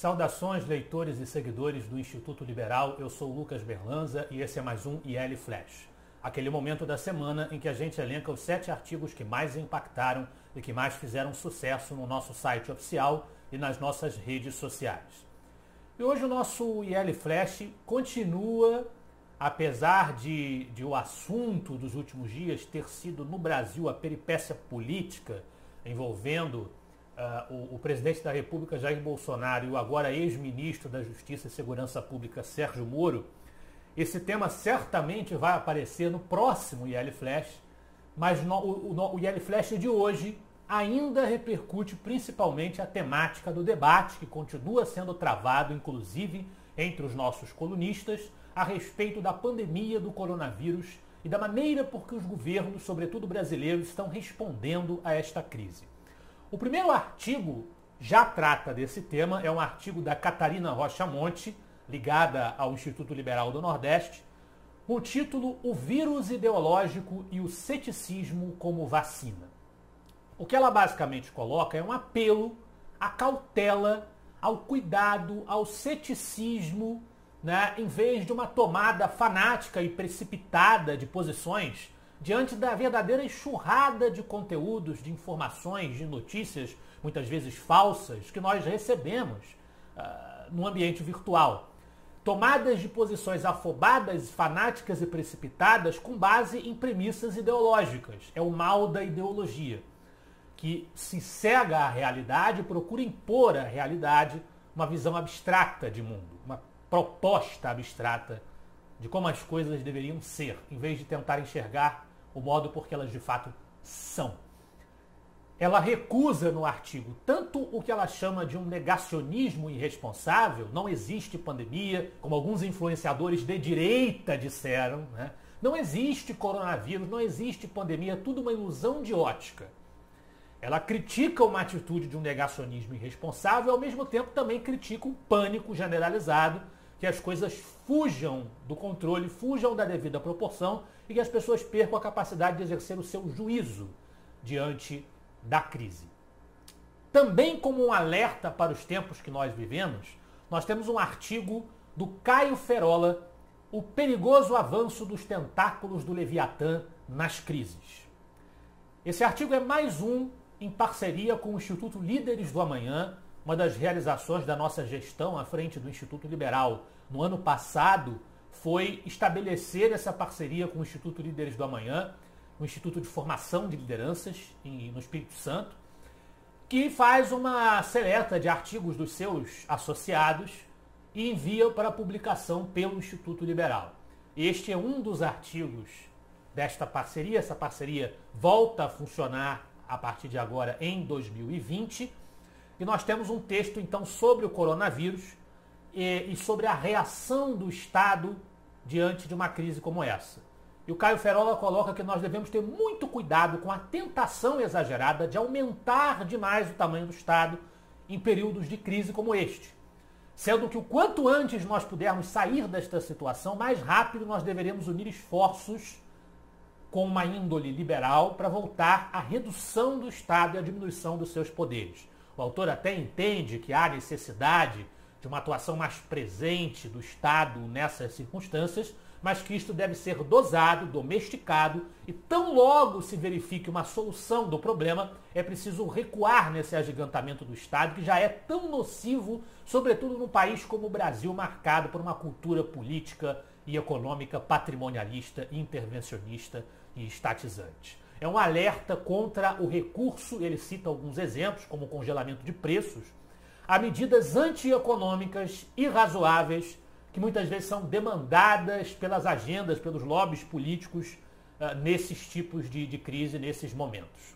Saudações, leitores e seguidores do Instituto Liberal. Eu sou o Lucas Berlanza e esse é mais um IL Flash. Aquele momento da semana em que a gente elenca os 7 artigos que mais impactaram e que mais fizeram sucesso no nosso site oficial e nas nossas redes sociais. E hoje o nosso IL Flash continua, apesar de o assunto dos últimos dias ter sido no Brasil a peripécia política envolvendo o presidente da República, Jair Bolsonaro, e o agora ex-ministro da Justiça e Segurança Pública, Sérgio Moro. Esse tema certamente vai aparecer no próximo IL Flash, mas o IL Flash de hoje ainda repercute principalmente a temática do debate, que continua sendo travado, inclusive, entre os nossos colunistas, a respeito da pandemia do coronavírus e da maneira por que os governos, sobretudo brasileiros, estão respondendo a esta crise. O primeiro artigo já trata desse tema, é um artigo da Catarina Rocha Monte, ligada ao Instituto Liberal do Nordeste, com o título O Vírus Ideológico e o Ceticismo como Vacina. O que ela basicamente coloca é um apelo à cautela, ao cuidado, ao ceticismo, né, em vez de uma tomada fanática e precipitada de posições diante da verdadeira enxurrada de conteúdos, de informações, de notícias, muitas vezes falsas, que nós recebemos no ambiente virtual. Tomadas de posições afobadas, fanáticas e precipitadas com base em premissas ideológicas. É o mal da ideologia, que se cega à realidade e procura impor à realidade uma visão abstrata de mundo, uma proposta abstrata de como as coisas deveriam ser, em vez de tentar enxergar o modo por que elas de fato são. Ela recusa no artigo tanto o que ela chama de um negacionismo irresponsável, não existe pandemia, como alguns influenciadores de direita disseram, né? Não existe coronavírus, não existe pandemia, tudo uma ilusão de ótica. Ela critica uma atitude de um negacionismo irresponsável, ao mesmo tempo também critica um pânico generalizado, que as coisas fujam do controle, fujam da devida proporção e que as pessoas percam a capacidade de exercer o seu juízo diante da crise. Também como um alerta para os tempos que nós vivemos, nós temos um artigo do Caio Ferola, O Perigoso Avanço dos Tentáculos do Leviatã nas Crises. Esse artigo é mais um em parceria com o Instituto Líderes do Amanhã, uma das realizações da nossa gestão à frente do Instituto Liberal no ano passado foi estabelecer essa parceria com o Instituto Líderes do Amanhã, um instituto de formação de lideranças no Espírito Santo, que faz uma seleta de artigos dos seus associados e envia para publicação pelo Instituto Liberal. Este é um dos artigos desta parceria. Essa parceria volta a funcionar a partir de agora em 2020. E nós temos um texto, então, sobre o coronavírus e sobre a reação do Estado diante de uma crise como essa. E o Caio Ferola coloca que nós devemos ter muito cuidado com a tentação exagerada de aumentar demais o tamanho do Estado em períodos de crise como este. Sendo que o quanto antes nós pudermos sair desta situação, mais rápido nós deveremos unir esforços com uma índole liberal para voltar à redução do Estado e à diminuição dos seus poderes. O autor até entende que há necessidade de uma atuação mais presente do Estado nessas circunstâncias, mas que isto deve ser dosado, domesticado, e tão logo se verifique uma solução do problema, é preciso recuar nesse agigantamento do Estado, que já é tão nocivo, sobretudo num país como o Brasil, marcado por uma cultura política e econômica patrimonialista, intervencionista e estatizante. É um alerta contra o recurso, ele cita alguns exemplos, como o congelamento de preços, a medidas antieconômicas irrazoáveis que muitas vezes são demandadas pelas agendas, pelos lobbies políticos nesses tipos de crise, nesses momentos.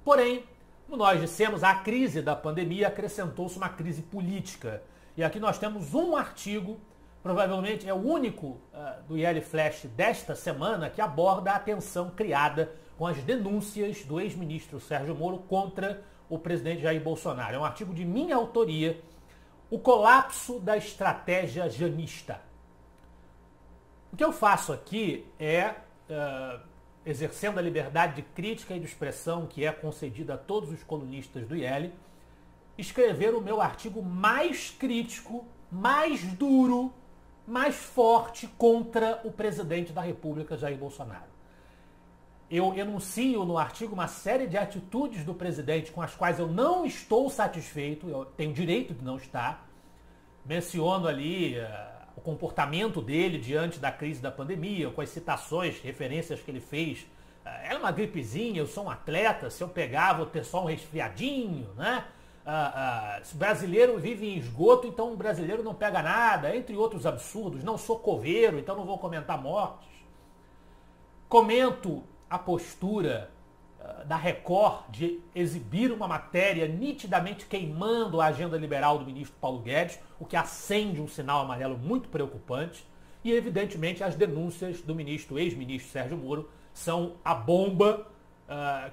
Porém, como nós dissemos, a crise da pandemia acrescentou-se uma crise política. E aqui nós temos um artigo, provavelmente é o único do IL Flash desta semana, que aborda a tensão criada com as denúncias do ex-ministro Sérgio Moro contra o presidente Jair Bolsonaro. É um artigo de minha autoria, O Colapso da Estratégia Janista. O que eu faço aqui é, exercendo a liberdade de crítica e de expressão que é concedida a todos os colunistas do IL, escrever o meu artigo mais crítico, mais duro, mais forte contra o presidente da República, Jair Bolsonaro. Eu enuncio no artigo uma série de atitudes do presidente com as quais eu não estou satisfeito, eu tenho direito de não estar. Menciono ali o comportamento dele diante da crise da pandemia, com as citações, referências que ele fez. Era uma gripezinha, eu sou um atleta, se eu pegar vou ter só um resfriadinho, né? Se o brasileiro vive em esgoto, então o brasileiro não pega nada, entre outros absurdos. Não sou coveiro, então não vou comentar mortes. Comento a postura da Record de exibir uma matéria nitidamente queimando a agenda liberal do ministro Paulo Guedes, o que acende um sinal amarelo muito preocupante. E, evidentemente, as denúncias do ex-ministro Sérgio Moro são a bomba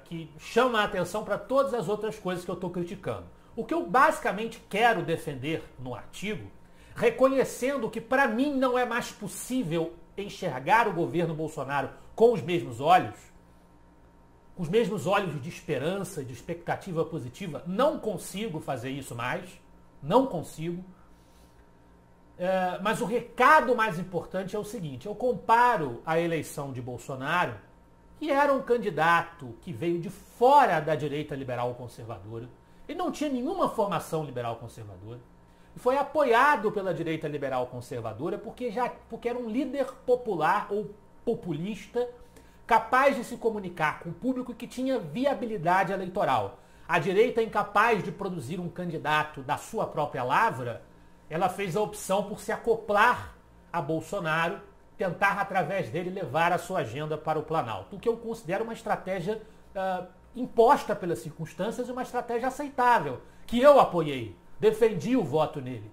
que chama a atenção para todas as outras coisas que eu estou criticando. O que eu basicamente quero defender no artigo, reconhecendo que para mim não é mais possível enxergar o governo Bolsonaro com os mesmos olhos de esperança, de expectativa positiva, não consigo fazer isso mais, não consigo. Mas o recado mais importante é o seguinte, eu comparo a eleição de Bolsonaro, que era um candidato que veio de fora da direita liberal conservadora, ele não tinha nenhuma formação liberal conservadora, e foi apoiado pela direita liberal conservadora porque era um líder popular ou populista, capaz de se comunicar com o público e que tinha viabilidade eleitoral. A direita, incapaz de produzir um candidato da sua própria lavra, ela fez a opção por se acoplar a Bolsonaro, tentar através dele levar a sua agenda para o Planalto, o que eu considero uma estratégia imposta pelas circunstâncias e uma estratégia aceitável, que eu apoiei, defendi o voto nele.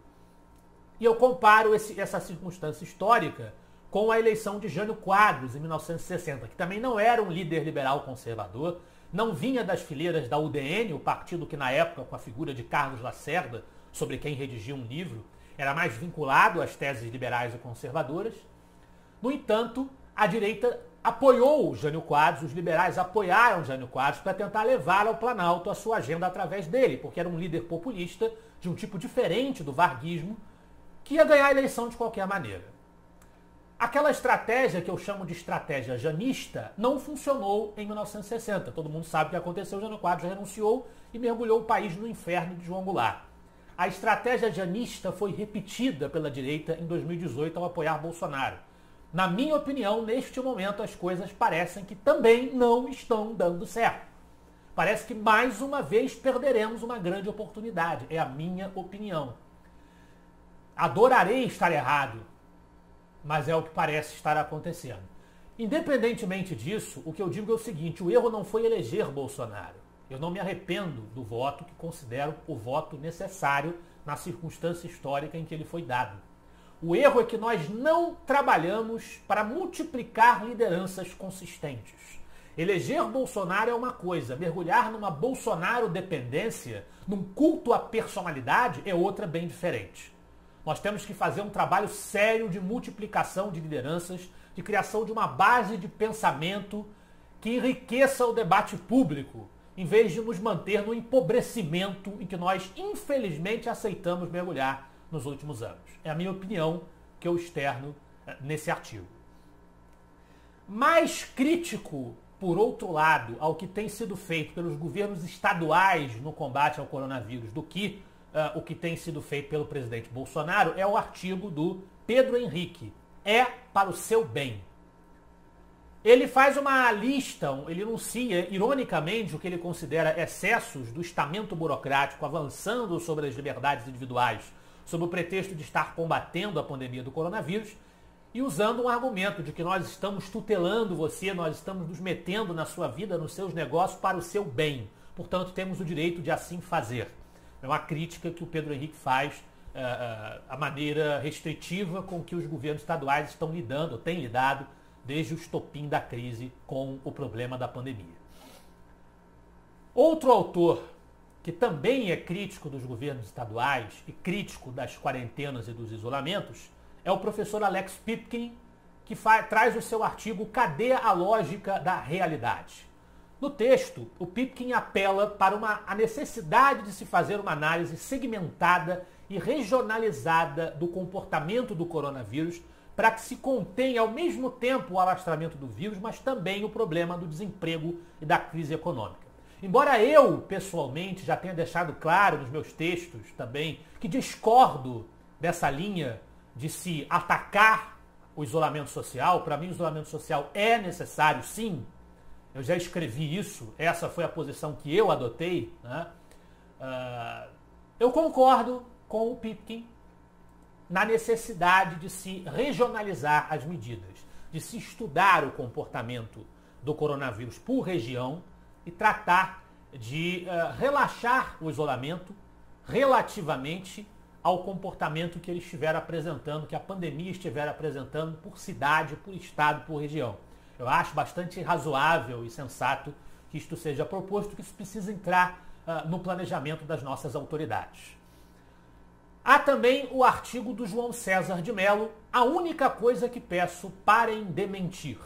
E eu comparo essa circunstância histórica com a eleição de Jânio Quadros, em 1960, que também não era um líder liberal conservador, não vinha das fileiras da UDN, o partido que na época, com a figura de Carlos Lacerda, sobre quem redigiu um livro, era mais vinculado às teses liberais e conservadoras. No entanto, a direita apoiou Jânio Quadros, os liberais apoiaram Jânio Quadros para tentar levar ao Planalto a sua agenda através dele, porque era um líder populista de um tipo diferente do varguismo, que ia ganhar a eleição de qualquer maneira. Aquela estratégia que eu chamo de estratégia janista não funcionou em 1960. Todo mundo sabe o que aconteceu, Jânio Quadros renunciou e mergulhou o país no inferno de João Goulart. A estratégia janista foi repetida pela direita em 2018 ao apoiar Bolsonaro. Na minha opinião, neste momento as coisas parecem que também não estão dando certo. Parece que mais uma vez perderemos uma grande oportunidade. É a minha opinião. Adorarei estar errado, mas é o que parece estar acontecendo. Independentemente disso, o que eu digo é o seguinte, o erro não foi eleger Bolsonaro. Eu não me arrependo do voto, que considero o voto necessário na circunstância histórica em que ele foi dado. O erro é que nós não trabalhamos para multiplicar lideranças consistentes. Eleger Bolsonaro é uma coisa, mergulhar numa Bolsonaro-dependência, num culto à personalidade, é outra bem diferente. Nós temos que fazer um trabalho sério de multiplicação de lideranças, de criação de uma base de pensamento que enriqueça o debate público, em vez de nos manter no empobrecimento em que nós, infelizmente, aceitamos mergulhar nos últimos anos. É a minha opinião que eu externo nesse artigo. Mais crítico, por outro lado, ao que tem sido feito pelos governos estaduais no combate ao coronavírus do que o que tem sido feito pelo presidente Bolsonaro é o artigo do Pedro Henrique. É para o seu bem. Ele faz uma lista, ele enuncia, ironicamente, o que ele considera excessos do estamento burocrático avançando sobre as liberdades individuais, sob o pretexto de estar combatendo a pandemia do coronavírus, e usando um argumento de que nós estamos tutelando você, nós estamos nos metendo na sua vida, nos seus negócios, para o seu bem. Portanto, temos o direito de assim fazer. É uma crítica que o Pedro Henrique faz à maneira restritiva com que os governos estaduais estão lidando, têm lidado, desde o estopim da crise com o problema da pandemia. Outro autor que também é crítico dos governos estaduais e crítico das quarentenas e dos isolamentos é o professor Alex Pipkin, que traz o seu artigo Cadê a Lógica da Realidade? No texto, o Pipkin apela para a necessidade de se fazer uma análise segmentada e regionalizada do comportamento do coronavírus para que se contenha ao mesmo tempo o alastramento do vírus, mas também o problema do desemprego e da crise econômica. Embora eu, pessoalmente, já tenha deixado claro nos meus textos também que discordo dessa linha de se atacar o isolamento social, para mim o isolamento social é necessário, sim. Eu já escrevi isso, essa foi a posição que eu adotei, né? Eu concordo com o Pipkin na necessidade de se regionalizar as medidas, de se estudar o comportamento do coronavírus por região e tratar de relaxar o isolamento relativamente ao comportamento que ele estiver apresentando, que a pandemia estiver apresentando por cidade, por estado, por região. Eu acho bastante razoável e sensato que isto seja proposto, que isso precisa entrar no planejamento das nossas autoridades. Há também o artigo do João César de Mello, A Única Coisa que Peço, Parem de Mentir.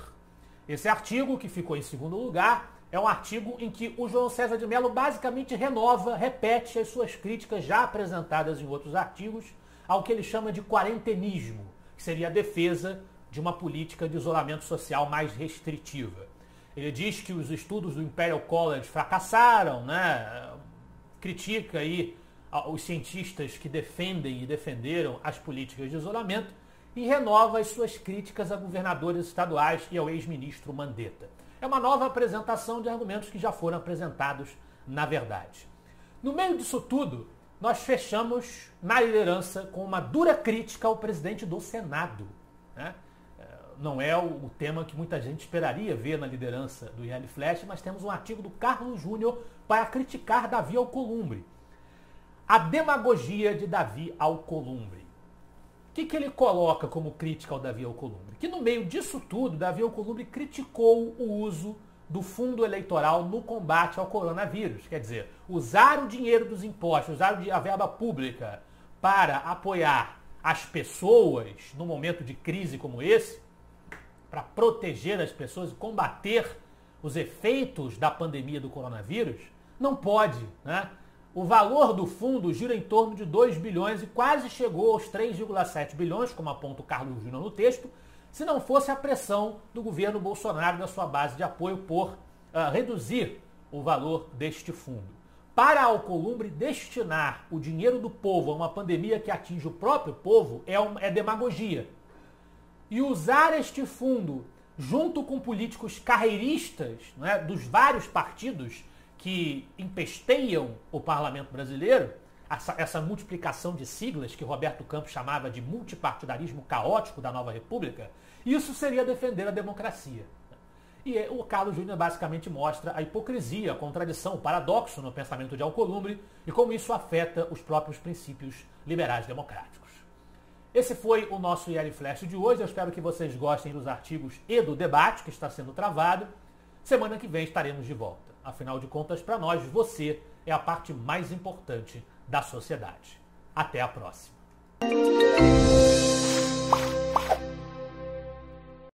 Esse artigo, que ficou em segundo lugar, é um artigo em que o João César de Mello basicamente repete as suas críticas já apresentadas em outros artigos ao que ele chama de quarentenismo, que seria a defesa de uma política de isolamento social mais restritiva. Ele diz que os estudos do Imperial College fracassaram, né? Critica aí os cientistas que defendem e defenderam as políticas de isolamento e renova as suas críticas a governadores estaduais e ao ex-ministro Mandetta. É uma nova apresentação de argumentos que já foram apresentados na verdade. No meio disso tudo, nós fechamos na liderança com uma dura crítica ao presidente do Senado, né? Não é o tema que muita gente esperaria ver na liderança do IL Flash, mas temos um artigo do Carlos Júnior para criticar Davi Alcolumbre. A demagogia de Davi Alcolumbre. O que ele coloca como crítica ao Davi Alcolumbre? Que no meio disso tudo, Davi Alcolumbre criticou o uso do fundo eleitoral no combate ao coronavírus. Quer dizer, usar o dinheiro dos impostos, usar a verba pública para apoiar as pessoas num momento de crise como esse, para proteger as pessoas e combater os efeitos da pandemia do coronavírus, não pode, né? O valor do fundo gira em torno de 2 bilhões e quase chegou aos 3,7 bilhões, como aponta o Carlos Júnior no texto, se não fosse a pressão do governo Bolsonaro e da sua base de apoio por reduzir o valor deste fundo. Para Alcolumbre, destinar o dinheiro do povo a uma pandemia que atinge o próprio povo é demagogia. E usar este fundo junto com políticos carreiristas, né, dos vários partidos que empesteiam o parlamento brasileiro, essa multiplicação de siglas que Roberto Campos chamava de multipartidarismo caótico da nova república, isso seria defender a democracia. E o Carlos Júnior basicamente mostra a hipocrisia, a contradição, o paradoxo no pensamento de Alcolumbre e como isso afeta os próprios princípios liberais democráticos. Esse foi o nosso IL Flash de hoje. Eu espero que vocês gostem dos artigos e do debate que está sendo travado. Semana que vem estaremos de volta. Afinal de contas, para nós, você é a parte mais importante da sociedade. Até a próxima.